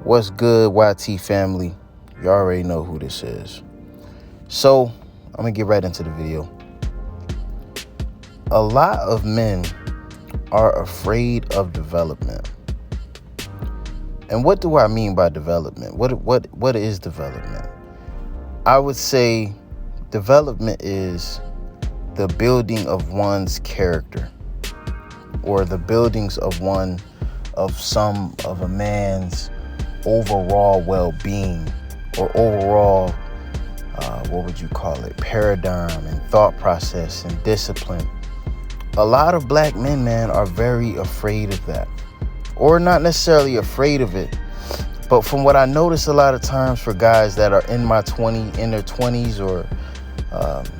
What's good, YT family? You already know who this is. So, I'm gonna get right into the video. A lot of men are afraid of development. And what do I mean by development? What is development? I would say development is the building of one's character, or the buildings of a man's overall well-being, or overall what would you call it, paradigm and thought process and discipline. A lot of black men, man, are very afraid of that, or not necessarily afraid of it, but from what I notice a lot of times for guys that are in their 20s or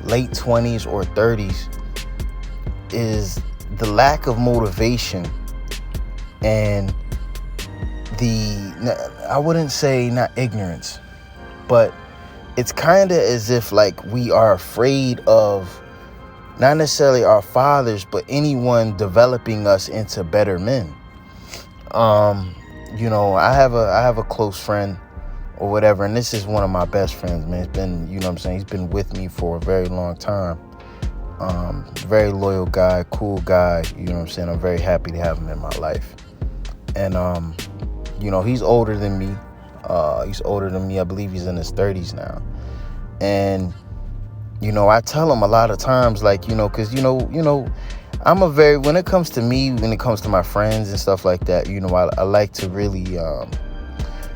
late 20s or 30s, is the lack of motivation and I wouldn't say not ignorance, but it's kind of as if like we are afraid of not necessarily our fathers, but anyone developing us into better men. I have a close friend or whatever, and this is one of my best friends, man. It's been, he's been with me for a very long time. Very loyal guy, cool guy, I'm very happy to have him in my life. And he's older than me. I believe he's in his 30s now. And I tell him a lot of times, like, because when it comes to my friends and stuff like that, I like to really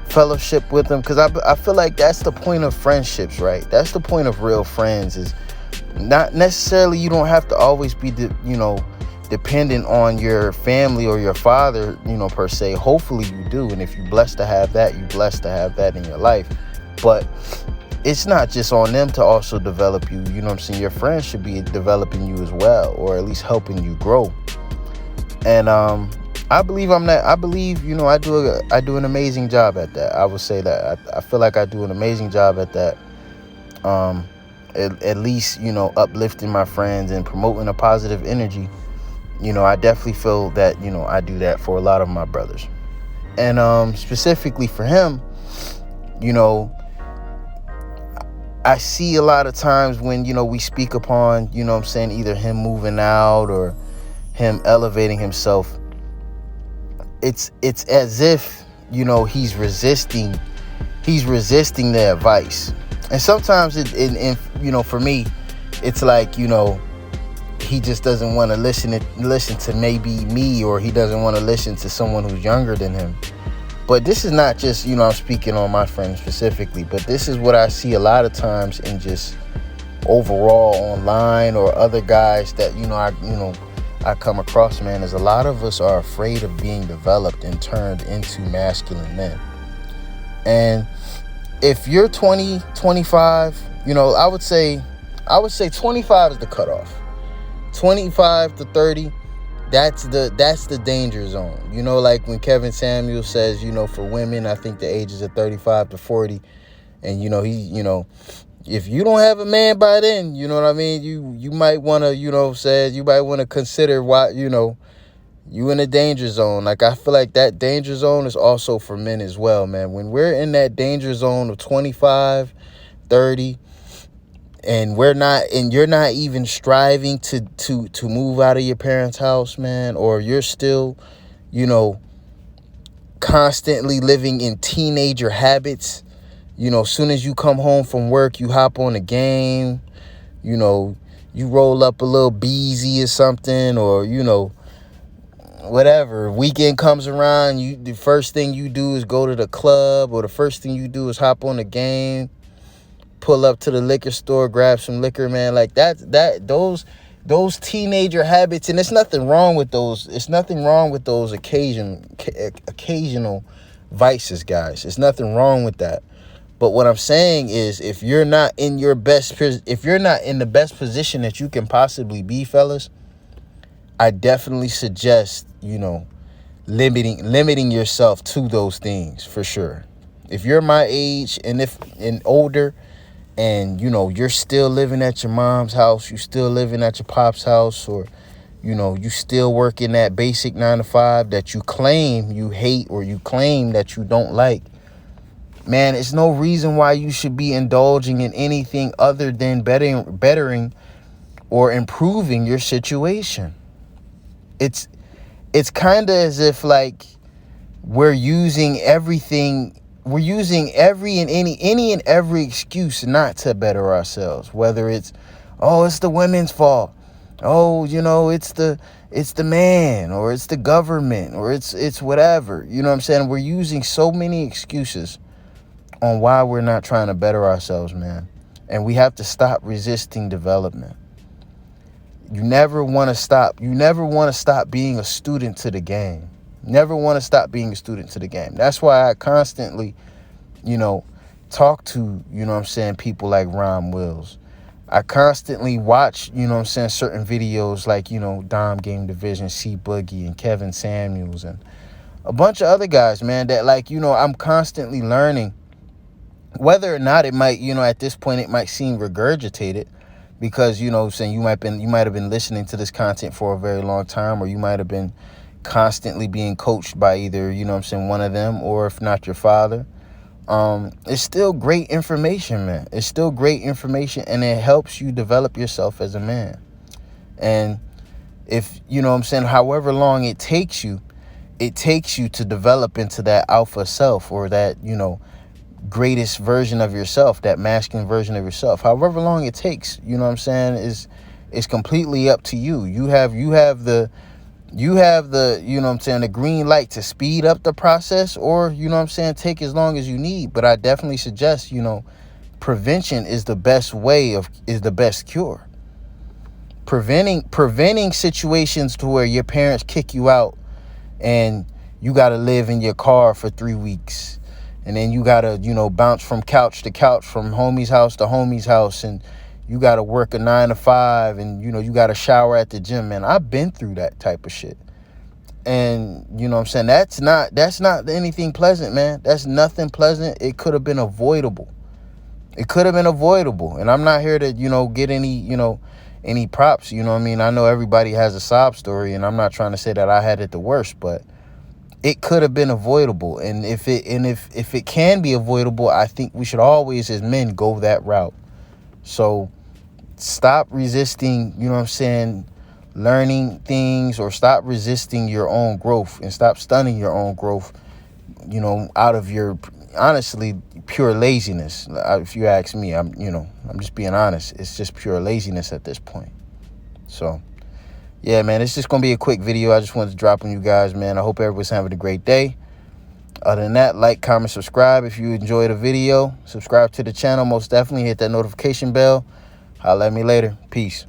fellowship with them, because I feel like that's the point of friendships, right? That's the point of real friends, is not necessarily, you don't have to always be dependent on your family or your father, per se. Hopefully you do, and if you're blessed to have that, you're blessed to have that in your life. But it's not just on them to also develop you. Your friends should be developing you as well, or at least helping you grow. And I believe I do an amazing job at that. I would say that I feel like I do an amazing job at that. At least uplifting my friends and promoting a positive energy. I definitely feel that I do that for a lot of my brothers. And specifically for him, I see a lot of times when we speak upon either him moving out or him elevating himself, it's as if he's resisting the advice. And sometimes for me, it's like he just doesn't want to listen to maybe me, or he doesn't want to listen to someone who's younger than him. But this is not just, I'm speaking on my friends specifically, but this is what I see a lot of times in just overall online, or other guys that, I come across, man, is a lot of us are afraid of being developed and turned into masculine men. And if you're 20, 25, I would say 25 is the cutoff. 25 to 30, that's the danger zone. Like when Kevin Samuels says, for women, I think the ages of 35 to 40. And, if you don't have a man by then, you might want to, you might want to consider why, you in a danger zone. Like, I feel like that danger zone is also for men as well, man. When we're in that danger zone of 25, 30, and you're not even striving to move out of your parents' house, man, or you're still, constantly living in teenager habits. Soon as you come home from work, you hop on a game, you roll up a little BZ or something, or, whatever. Weekend comes around, the first thing you do is go to the club, or the first thing you do is hop on the game, pull up to the liquor store, grab some liquor, man. Like those teenager habits, and there's nothing wrong with those. It's nothing wrong with those occasional vices, guys. There's nothing wrong with that. But what I'm saying is, if you're not in the best position that you can possibly be, fellas, I definitely suggest, limiting yourself to those things, for sure. If you're my age and older, and you're still living at your mom's house, you still living at your pop's house, or you still working that basic 9 to 5 that you claim you hate, or you claim that you don't like, man, it's no reason why you should be indulging in anything other than bettering or improving your situation. It's kind of as if like we're using every and any and every excuse not to better ourselves, whether it's, oh, it's the women's fault, oh, it's the man, or it's the government, or it's whatever. You know what I'm saying? We're using so many excuses on why we're not trying to better ourselves, man. And we have to stop resisting development. You never want to stop being a student to the game. Never want to stop being a student to the game. That's why I constantly, talk to, people like Ron Wills. I constantly watch, certain videos like, Dom Game Division, C Boogie, and Kevin Samuels, and a bunch of other guys, man, that like, I'm constantly learning, whether or not it might, at this point it might seem regurgitated, because, you might have been listening to this content for a very long time, or you might have been constantly being coached by either, one of them, or if not your father. It's still great information, man. It's still great information, and it helps you develop yourself as a man. And if, however long it takes you to develop into that alpha self, or that, greatest version of yourself, that masculine version of yourself, however long it takes, is completely up to you. You have the the green light to speed up the process, or, take as long as you need. But I definitely suggest, prevention is the best cure. Preventing situations to where your parents kick you out and you got to live in your car for 3 weeks. And then you got to, bounce from couch to couch, from homie's house to homie's house. And you got to work a 9 to 5, and, you got to shower at the gym, man. I've been through that type of shit. And, that's not anything pleasant, man. That's nothing pleasant. It could have been avoidable. And I'm not here to, get any props. I know everybody has a sob story, and I'm not trying to say that I had it the worst, but it could have been avoidable. And if it can be avoidable, I think we should always, as men, go that route. So stop resisting, learning things, or stop resisting your own growth, and stop stunning your own growth, out of your, honestly, pure laziness. If you ask me, I'm just being honest. It's just pure laziness at this point. So yeah, man, it's just going to be a quick video. I just wanted to drop on you guys, man. I hope everyone's having a great day. Other than that, like, comment, subscribe if you enjoyed the video. Subscribe to the channel. Most definitely hit that notification bell. Holla at me later. Peace.